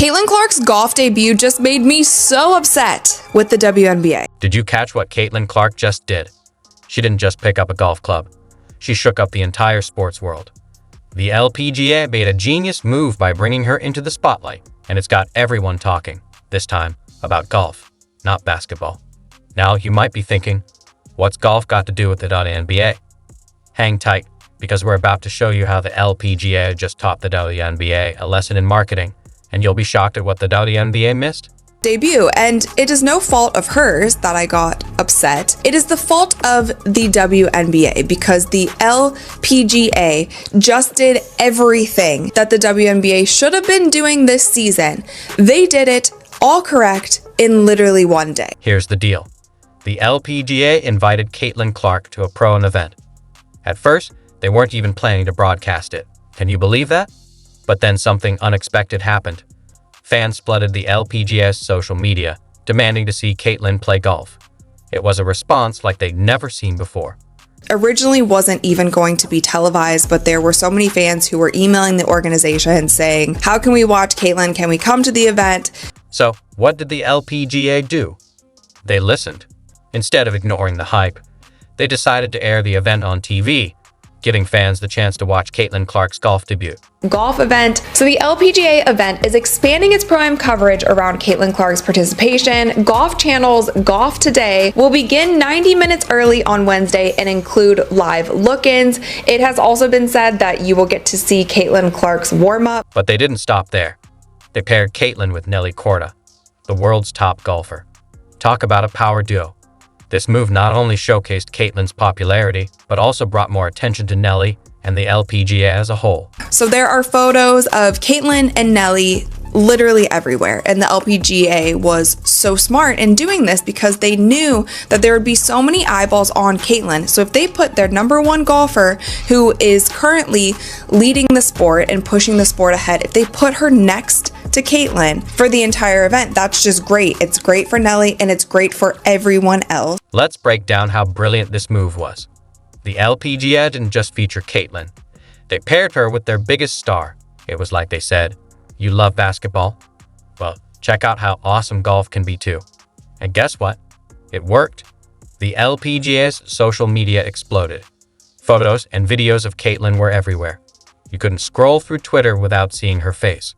Caitlin Clark's golf debut just made me so upset with the WNBA. Did you catch what Caitlin Clark just did? She didn't just pick up a golf club. She shook up the entire sports world. The LPGA made a genius move by bringing her into the spotlight, and it's got everyone talking, this time about golf, not basketball. Now you might be thinking, what's golf got to do with the WNBA? Hang tight, because we're about to show you how the LPGA just taught the WNBA a lesson in marketing, and you'll be shocked at what the WNBA missed. Debut, and it is no fault of hers that I got upset. It is the fault of the WNBA because the LPGA just did everything that the WNBA should have been doing this season. They did it all correct in literally one day. Here's the deal. The LPGA invited Caitlin Clark to a pro event. At first, they weren't even planning to broadcast it. Can you believe that? But then something unexpected happened. Fans flooded the LPGA's social media, demanding to see Caitlin play golf. It was a response like they'd never seen before. Originally wasn't even going to be televised, but there were so many fans who were emailing the organization saying, how can we watch Caitlin? Can we come to the event? So, what did the LPGA do? They listened. Instead of ignoring the hype, they decided to air the event on TV, giving fans the chance to watch Caitlin Clark's golf debut. Golf event. So the LPGA event is expanding its pro-am coverage around Caitlin Clark's participation. Golf Channel's Golf Today will begin 90 minutes early on Wednesday and include live look-ins. It has also been said that you will get to see Caitlin Clark's warm-up. But they didn't stop there. They paired Caitlin with Nelly Korda, the world's top golfer. Talk about a power duo. This move not only showcased Caitlin's popularity, but also brought more attention to Nelly and the LPGA as a whole. So there are photos of Caitlin and Nelly literally everywhere, and the LPGA was so smart in doing this because they knew that there would be so many eyeballs on Caitlin. So if they put their number one golfer, who is currently leading the sport and pushing the sport ahead, if they put her next to Caitlin for the entire event, that's just great. It's great for Nelly and it's great for everyone else. Let's break down how brilliant this move was. The LPGA didn't just feature Caitlin. They paired her with their biggest star. It was like they said, you love basketball? Well, check out how awesome golf can be too. And guess what? It worked. The LPGA's social media exploded. Photos and videos of Caitlin were everywhere. You couldn't scroll through Twitter without seeing her face.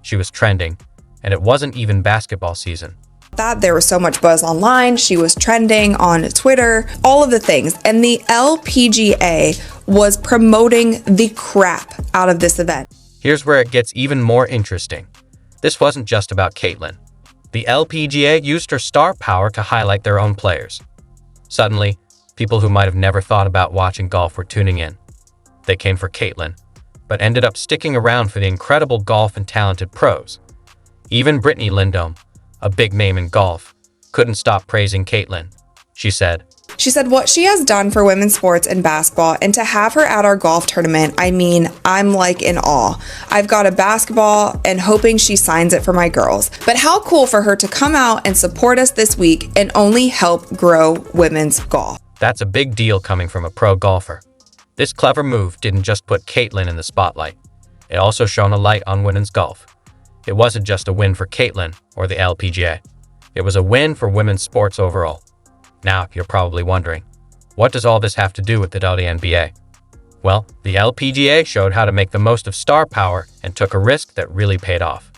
She was trending, and it wasn't even basketball season. That there was so much buzz online, she was trending on Twitter, all of the things. And the LPGA was promoting the crap out of this event. Here's where it gets even more interesting. This wasn't just about Caitlin. The LPGA used her star power to highlight their own players. Suddenly, people who might have never thought about watching golf were tuning in. They came for Caitlin, but ended up sticking around for the incredible golf and talented pros. Even Brittany Lindholm, a big name in golf, couldn't stop praising Caitlin. She said what she has done for women's sports and basketball, and to have her at our golf tournament, I mean, I'm like in awe. I've got a basketball and hoping she signs it for my girls. But how cool for her to come out and support us this week and only help grow women's golf. That's a big deal coming from a pro golfer. This clever move didn't just put Caitlin in the spotlight. It also shone a light on women's golf. It wasn't just a win for Caitlin or the LPGA. It was a win for women's sports overall. Now, you're probably wondering, what does all this have to do with the WNBA? Well, the LPGA showed how to make the most of star power and took a risk that really paid off.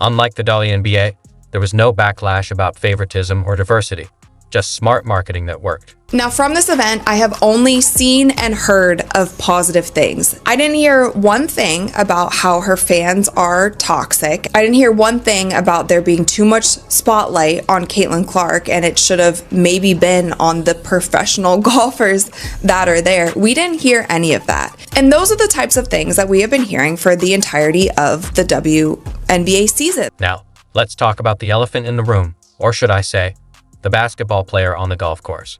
Unlike the WNBA, there was no backlash about favoritism or diversity, just smart marketing that worked. Now, from this event, I have only seen and heard of positive things. I didn't hear one thing about how her fans are toxic. I didn't hear one thing about there being too much spotlight on Caitlin Clark, and it should have maybe been on the professional golfers that are there. We didn't hear any of that. And those are the types of things that we have been hearing for the entirety of the WNBA season. Now, let's talk about the elephant in the room, or should I say, the basketball player on the golf course.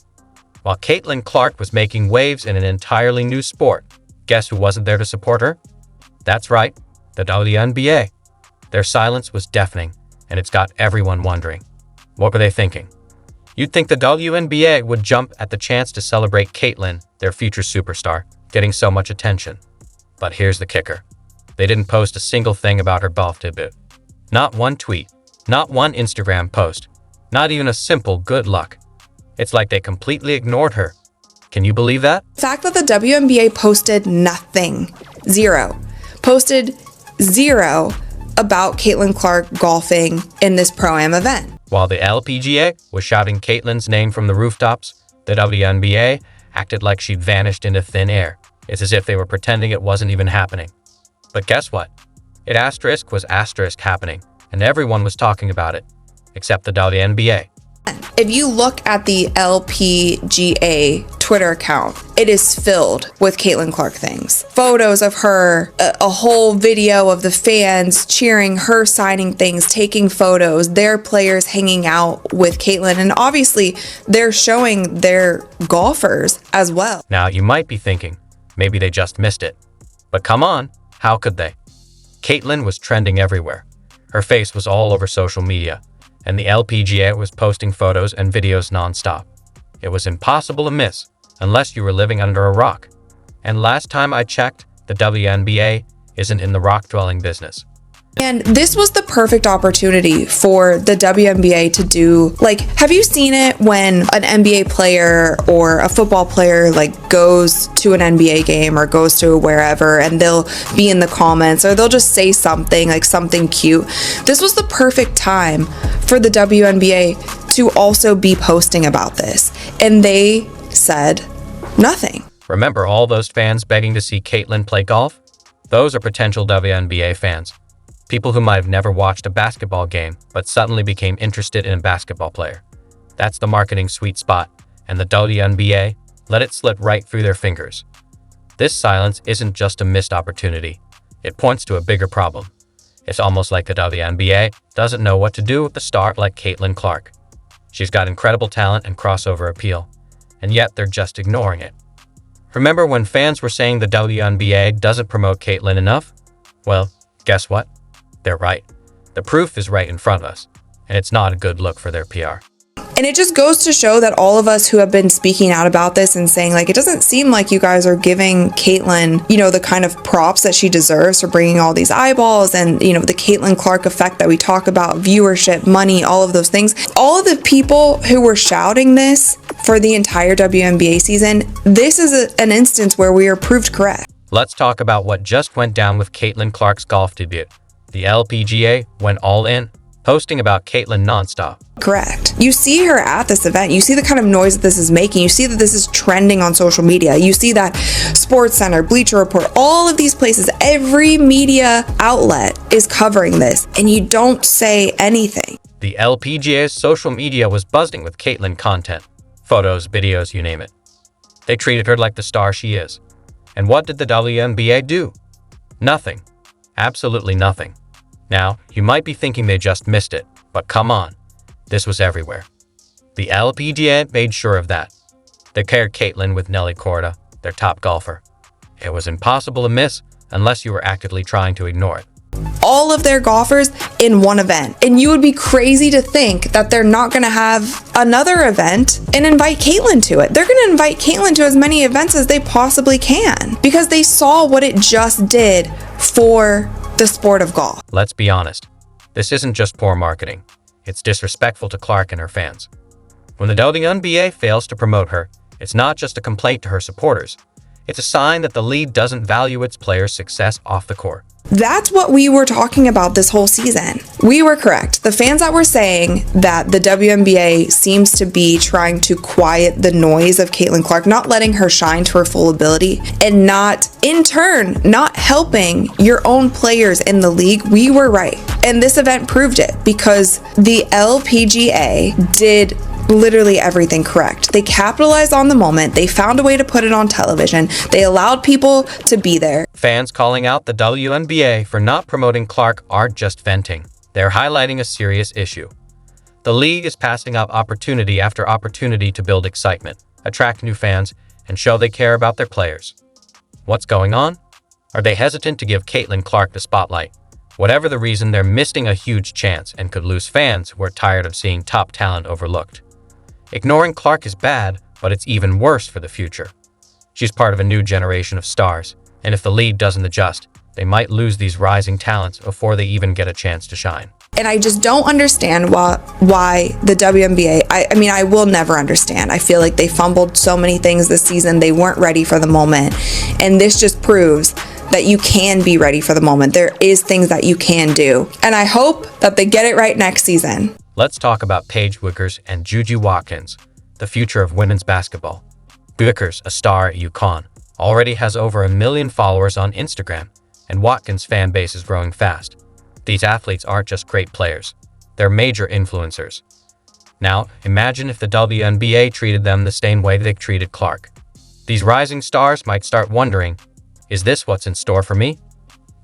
While Caitlin Clark was making waves in an entirely new sport, guess who wasn't there to support her? That's right, the WNBA. Their silence was deafening, and it's got everyone wondering. What were they thinking? You'd think the WNBA would jump at the chance to celebrate Caitlin, their future superstar, getting so much attention. But here's the kicker. They didn't post a single thing about her golf debut. Not one tweet, not one Instagram post, not even a simple good luck. It's like they completely ignored her. Can you believe that? The fact that the WNBA posted nothing, posted zero about Caitlin Clark golfing in this Pro-Am event. While the LPGA was shouting Caitlin's name from the rooftops, the WNBA acted like she'd vanished into thin air. It's as if they were pretending it wasn't even happening. But guess what? It was happening, and everyone was talking about it, except the WNBA. If you look at the LPGA Twitter account, it is filled with Caitlin Clark things. Photos of her, a whole video of the fans cheering her, signing things, taking photos, their players hanging out with Caitlin, and obviously they're showing their golfers as well. Now, you might be thinking, maybe they just missed it. But come on, how could they? Caitlin was trending everywhere. Her face was all over social media, and the LPGA was posting photos and videos nonstop. It was impossible to miss, unless you were living under a rock. And last time I checked, the WNBA isn't in the rock-dwelling business. And this was the perfect opportunity for the WNBA to do, like, have you seen it when an NBA player or a football player, like, goes to an NBA game or goes to wherever and they'll be in the comments or they'll just say something, like something cute? This was the perfect time for the WNBA to also be posting about this. And they said nothing. Remember all those fans begging to see Caitlin play golf? Those are potential WNBA fans. People who might have never watched a basketball game, but suddenly became interested in a basketball player. That's the marketing sweet spot, and the WNBA let it slip right through their fingers. This silence isn't just a missed opportunity. It points to a bigger problem. It's almost like the WNBA doesn't know what to do with a star like Caitlin Clark. She's got incredible talent and crossover appeal, and yet they're just ignoring it. Remember when fans were saying the WNBA doesn't promote Caitlin enough? Well, guess what? They're right. The proof is right in front of us, and it's not a good look for their PR. And it just goes to show that all of us who have been speaking out about this and saying, like, it doesn't seem like you guys are giving Caitlin, the kind of props that she deserves for bringing all these eyeballs and, the Caitlin Clark effect that we talk about, viewership, money, all of those things. All of the people who were shouting this for the entire WNBA season, this is an instance where we are proved correct. Let's talk about what just went down with Caitlin Clark's golf debut. The LPGA went all in, posting about Caitlin nonstop. Correct. You see her at this event. You see the kind of noise that this is making. You see that this is trending on social media. You see that SportsCenter, Bleacher Report, all of these places, every media outlet is covering this, and you don't say anything. The LPGA's social media was buzzing with Caitlin content. Photos, videos, you name it. They treated her like the star she is. And what did the WNBA do? Nothing. Absolutely nothing. Now, you might be thinking they just missed it, but come on. This was everywhere. The LPGA made sure of that. They paired Caitlin with Nelly Korda, their top golfer. It was impossible to miss unless you were actively trying to ignore it. All of their golfers in one event. And you would be crazy to think that they're not going to have another event and invite Caitlin to it. They're going to invite Caitlin to as many events as they possibly can because they saw what it just did for the sport of golf. Let's be honest. This isn't just poor marketing. It's disrespectful to Clark and her fans. When the WNBA fails to promote her, it's not just a complaint to her supporters. It's a sign that the league doesn't value its players' success off the court. That's what we were talking about this whole season. We were correct. The fans that were saying that the WNBA seems to be trying to quiet the noise of Caitlin Clark, not letting her shine to her full ability, and not, in turn, not helping your own players in the league, we were right. And this event proved it because the LPGA did literally everything correct. They capitalized on the moment. They found a way to put it on television. They allowed people to be there. Fans calling out the WNBA for not promoting Clark aren't just venting. They're highlighting a serious issue. The league is passing up opportunity after opportunity to build excitement, attract new fans, and show they care about their players. What's going on? Are they hesitant to give Caitlin Clark the spotlight? Whatever the reason, they're missing a huge chance and could lose fans who are tired of seeing top talent overlooked. Ignoring Clark is bad, but it's even worse for the future. She's part of a new generation of stars, and if the league doesn't adjust, they might lose these rising talents before they even get a chance to shine. And I just don't understand why the WNBA, I mean, I will never understand. I feel like they fumbled so many things this season. They weren't ready for the moment. And this just proves that you can be ready for the moment. There is things that you can do. And I hope that they get it right next season. Let's talk about Paige Bueckers and Juju Watkins, the future of women's basketball. Bueckers, a star at UConn, already has over 1 million followers on Instagram, and Watkins' fan base is growing fast. These athletes aren't just great players, they're major influencers. Now, imagine if the WNBA treated them the same way they treated Clark. These rising stars might start wondering, is this what's in store for me?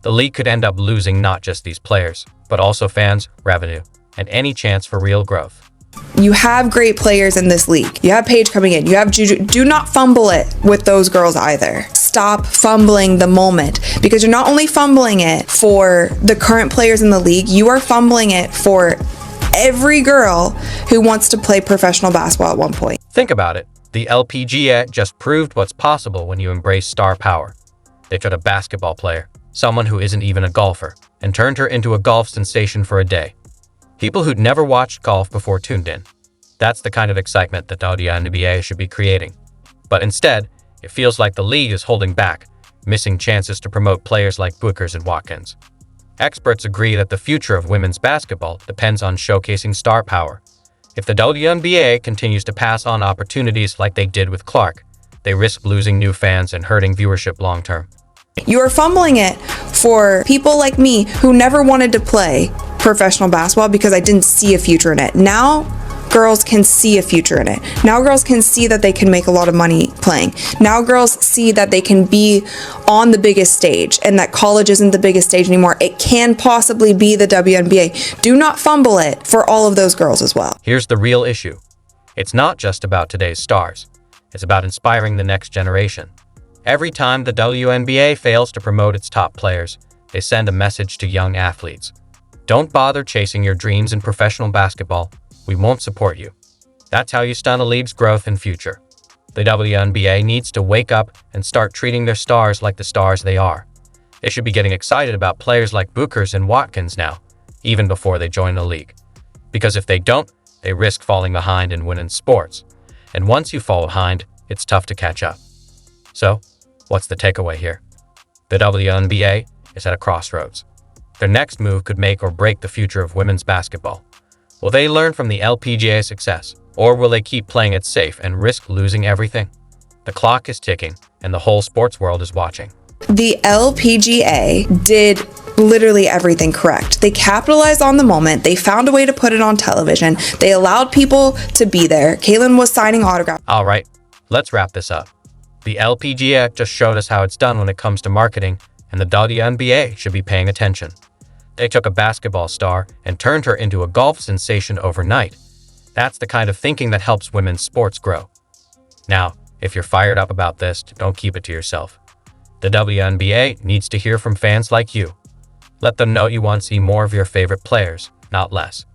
The league could end up losing not just these players, but also fans, revenue, and any chance for real growth. You have great players in this league. You have Paige coming in. You have Juju. Do not fumble it with those girls either. Stop fumbling the moment, because you're not only fumbling it for the current players in the league, you are fumbling it for every girl who wants to play professional basketball at one point. Think about it. The LPGA just proved what's possible when you embrace star power. They took a basketball player, someone who isn't even a golfer, and turned her into a golf sensation for a day. People who'd never watched golf before tuned in. That's the kind of excitement that the WNBA should be creating. But instead, it feels like the league is holding back, missing chances to promote players like Bueckers and Watkins. Experts agree that the future of women's basketball depends on showcasing star power. If the WNBA continues to pass on opportunities like they did with Clark, they risk losing new fans and hurting viewership long-term. You are fumbling it for people like me who never wanted to play professional basketball because I didn't see a future in it. Now, girls can see a future in it. Now girls can see that they can make a lot of money playing. Now girls see that they can be on the biggest stage and that college isn't the biggest stage anymore. It can possibly be the WNBA. Do not fumble it for all of those girls as well. Here's the real issue. It's not just about today's stars. It's about inspiring the next generation. Every time the WNBA fails to promote its top players, they send a message to young athletes. Don't bother chasing your dreams in professional basketball. We won't support you. That's how you stunt a league's growth and future. The WNBA needs to wake up and start treating their stars like the stars they are. They should be getting excited about players like Bueckers and Watkins now, even before they join the league. Because if they don't, they risk falling behind in women's sports. And once you fall behind, it's tough to catch up. So, what's the takeaway here? The WNBA is at a crossroads. Their next move could make or break the future of women's basketball. Will they learn from the LPGA success, or will they keep playing it safe and risk losing everything? The clock is ticking, and the whole sports world is watching. The LPGA did literally everything correct. They capitalized on the moment. They found a way to put it on television. They allowed people to be there. Caitlin was signing autographs. All right, let's wrap this up. The LPGA just showed us how it's done when it comes to marketing, and the WNBA should be paying attention. They took a basketball star and turned her into a golf sensation overnight. That's the kind of thinking that helps women's sports grow. Now, if you're fired up about this, don't keep it to yourself. The WNBA needs to hear from fans like you. Let them know you want to see more of your favorite players, not less.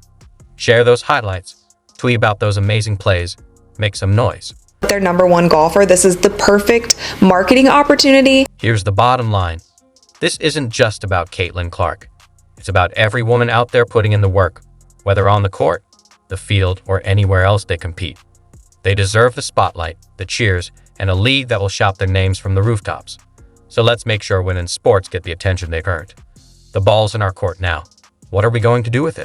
Share those highlights, tweet about those amazing plays, make some noise. Their number one golfer. This is the perfect marketing opportunity. Here's the bottom line. This isn't just about Caitlin Clark. It's about every woman out there putting in the work, whether on the court, the field, or anywhere else they compete. They deserve the spotlight, the cheers, and a league that will shout their names from the rooftops. So let's make sure women's sports get the attention they've earned. The ball's in our court now. What are we going to do with it?